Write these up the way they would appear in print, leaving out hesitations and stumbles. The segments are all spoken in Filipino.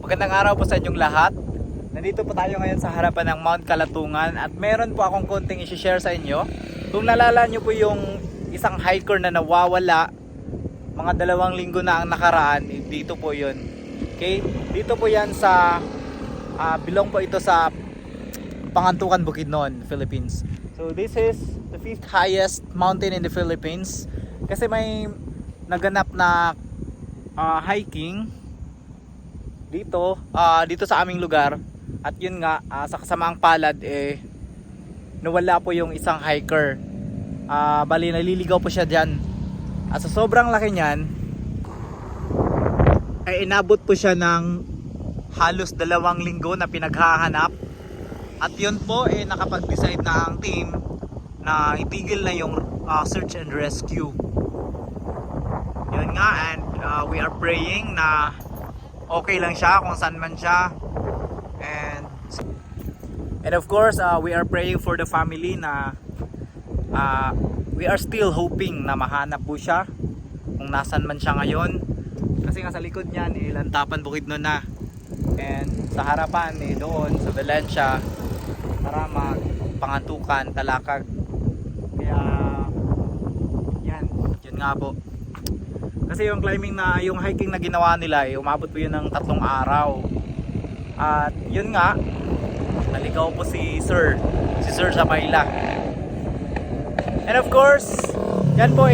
Magandang araw po sa inyong lahat. Nandito po tayo ngayon sa harapan ng Mount Kalatungan at meron po akong konting i-share sa inyo. Kung nalala nyo po yung isang hiker na nawawala mga 2 linggo na ang nakaraan, dito po yun. Okay? Dito po yan sa belong po ito sa Pangantukan, Bukidnon, Philippines. So this is the 5th highest mountain in the Philippines. Kasi may naganap na hiking dito sa aming lugar, at yun nga sa kasamaang palad nawala po yung isang hiker. Bali naliligaw po siya dyan, at sa sobrang laki niyan ay inabot po siya ng halos 2 linggo na pinaghahanap, at yun po nakapag-decide na ang team na itigil na yung search and rescue. Yun nga, and we are praying na okay lang siya kung saan man siya, and of course we are praying for the family na we are still hoping na mahanap po siya kung nasan man siya ngayon, kasi nga sa likod niyan Lantapan, Bukidnon na, and sa harapan doon sa Valencia, Taramag, Pangantukan, Talakag. Kaya yun nga po. Kasi yung climbing na, yung hiking na ginawa nila umabot po yun ng 3 araw. At yun nga, naligaw po si Sir Zabayla. And of course, yan po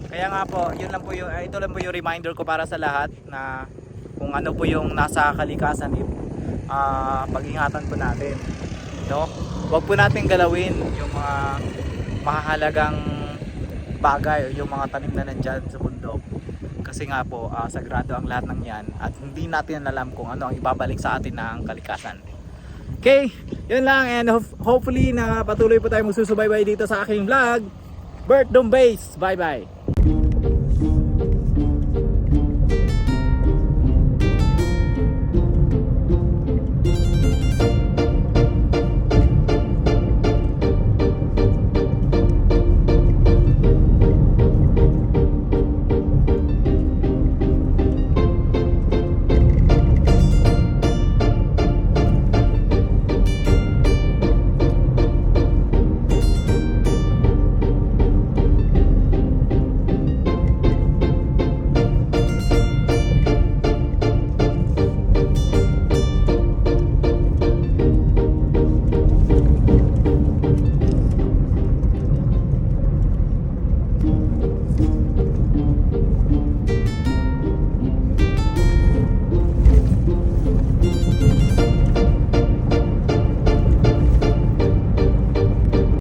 kaya nga po, yun lang po yung, ito lang po yung reminder ko para sa lahat na kung ano po yung nasa kalikasan, pag-ingatan po natin, no? Huwag po natin galawin yung mga mahahalagang bagay o yung mga tanim na nandyan sa bundok, kasi nga po sagrado ang lahat ng yan, at hindi natin alam kung ano ang ibabalik sa atin ng kalikasan. Okay, yun lang, and hopefully na patuloy po tayo magsusubaybay dito sa aking vlog. Bert Dombase, bye bye.